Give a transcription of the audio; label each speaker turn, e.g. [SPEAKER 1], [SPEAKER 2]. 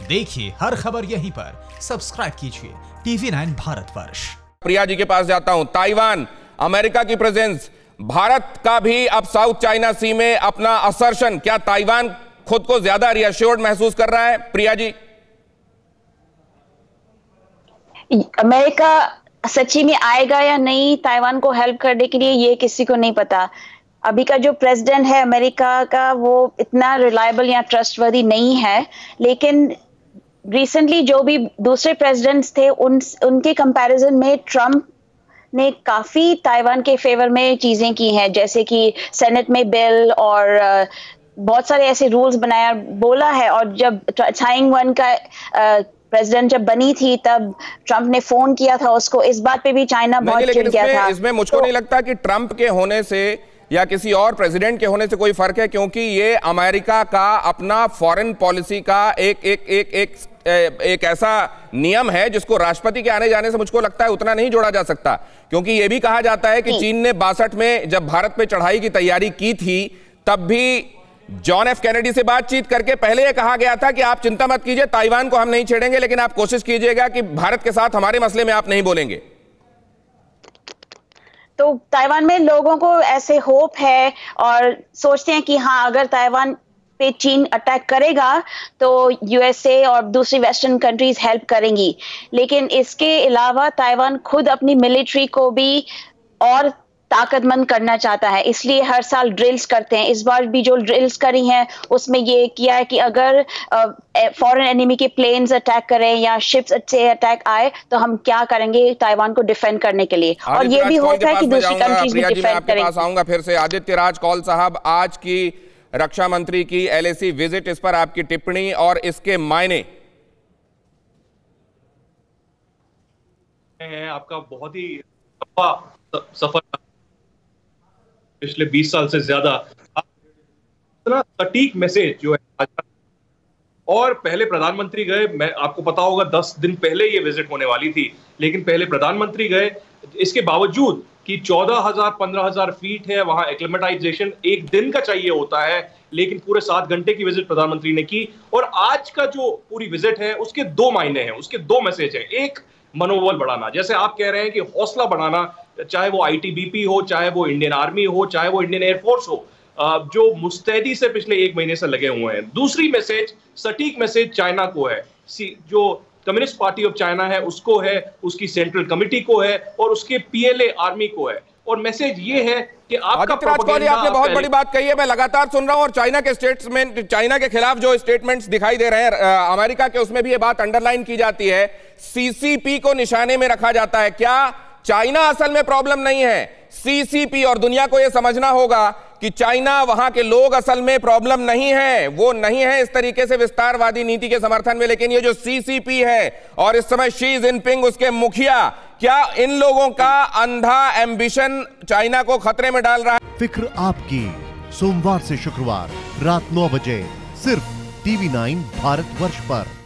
[SPEAKER 1] देखिए हर खबर यहीं पर, सब्सक्राइब कीजिए TV9 भारतवर्ष।
[SPEAKER 2] प्रिया जी के पास जाता हूं। ताइवान, अमेरिका की प्रेजेंस, भारत का भी अब साउथ चाइना सी में अपना असर्शन, क्या ताइवान खुद को ज्यादा रिएश्योर्ड महसूस कर रहा है? प्रिया जी,
[SPEAKER 3] अमेरिका सच्ची में आएगा या नहीं ताइवान को हेल्प करने के लिए, ये किसी को नहीं पता। अभी का जो प्रेसिडेंट है अमेरिका का, वो इतना रिलायबल या ट्रस्टवर्दी नहीं है, लेकिन रिसेंटली जो भी दूसरे प्रेसिडेंट्स थे उनके कंपैरिजन में ट्रम्प ने काफी ताइवान के फेवर में चीजें की हैं, जैसे कि सेनेट में बिल और बहुत सारे ऐसे रूल्स बनाया बोला है। और जब चाई इंग-वन का प्रेसिडेंट जब बनी थी तब ट्रम्प ने फोन किया था उसको, इस बात पे भी चाइना बहुत चिढ़ गया था।
[SPEAKER 2] इसमें मुझको नहीं लगता कि ट्रम्प के होने से या किसी और प्रेसिडेंट के होने से कोई फर्क है, क्योंकि ये अमेरिका का अपना फॉरेन पॉलिसी का एक ऐसा नियम है जिसको राष्ट्रपति के आने जाने से मुझको लगता है उतना नहीं जोड़ा जा सकता। क्योंकि ये भी कहा जाता है कि चीन ने 62 में जब भारत पे चढ़ाई की तैयारी की थी तब भी जॉन एफ कैनेडी से बातचीत करके पहले यह कहा गया था कि आप चिंता मत कीजिए, ताइवान को हम नहीं छेड़ेंगे, लेकिन आप कोशिश कीजिएगा कि भारत के साथ हमारे मसले में आप नहीं बोलेंगे।
[SPEAKER 3] तो ताइवान में लोगों को ऐसे होप है और सोचते हैं कि हाँ, अगर ताइवान पे चीन अटैक करेगा तो यूएसए और दूसरी वेस्टर्न कंट्रीज हेल्प करेंगी। लेकिन इसके अलावा ताइवान खुद अपनी मिलिट्री को भी और ताकतमंद करना चाहता है, इसलिए हर साल ड्रिल्स करते हैं। इस बार भी जो ड्रिल्स करी हैं उसमें ये किया है कि अगर फॉरेन एनिमी के प्लेन्स अटैक करें या शिप्स से अटैक आए तो हम क्या करेंगे ताइवान को डिफेंड करने के लिए। और ये भी होता है कि दूसरी कंट्रीज भी डिफेंड करेंगे।
[SPEAKER 2] पास आऊंगा फिर से। आदित्य राज कौल साहब, आज की रक्षा मंत्री की LAC विजिट, इस पर आपकी टिप्पणी और इसके मायने।
[SPEAKER 4] आपका बहुत ही लंबा सफर, पिछले 20 साल से ज्यादा, इतना सटीक मैसेज जो है। और पहले प्रधानमंत्री गए, मैं आपको पता होगा 10 दिन पहले ये विजिट होने वाली थी, लेकिन पहले प्रधानमंत्री गए। इसके बावजूद कि 14,000 15,000 फीट है, वहां एक्लेमेटाइजेशन एक दिन का चाहिए होता है, लेकिन पूरे 7 घंटे की विजिट प्रधानमंत्री ने की। और आज का जो पूरी विजिट है उसके 2 मायने हैं, उसके 2 मैसेज हैं। एक, मनोबल बढ़ाना, जैसे आप कह रहे हैं कि हौसला बढ़ाना, चाहे वो ITBP हो, चाहे वो इंडियन आर्मी हो, चाहे वो इंडियन एयरफोर्स हो, जो मुस्तैदी से पिछले 1 महीने से लगे हुए हैं। दूसरी मैसेज, सटीक मैसेज चाइना को है, जो कम्युनिस्ट पार्टी ऑफ चाइना है उसको है, उसकी सेंट्रल कमेटी को है और उसके PLA आर्मी को है। और मैसेज ये है कि आपका प्रोपेगेंडा,
[SPEAKER 2] आपने बहुत बड़ी बात कही है, मैं लगातार सुन रहा हूं। और चाइना के स्टेटमेंट, चाइना के खिलाफ जो स्टेटमेंट्स दिखाई दे रहे हैं अमेरिका के, उसमें भी ये बात अंडरलाइन की जाती है, CCP को निशाने में रखा जाता है। क्या चाइना असल में प्रॉब्लम नहीं है, CCP? और दुनिया को यह समझना होगा कि चाइना, वहां के लोग असल में प्रॉब्लम नहीं है, वो नहीं है इस तरीके से विस्तारवादी नीति के समर्थन में, लेकिन ये जो CCP है और इस समय शी जिनपिंग उसके मुखिया, क्या इन लोगों का अंधा एम्बिशन चाइना को खतरे में डाल रहा है?
[SPEAKER 5] फिक्र आपकी, सोमवार से शुक्रवार रात 9 बजे सिर्फ TV9 भारतवर्ष पर।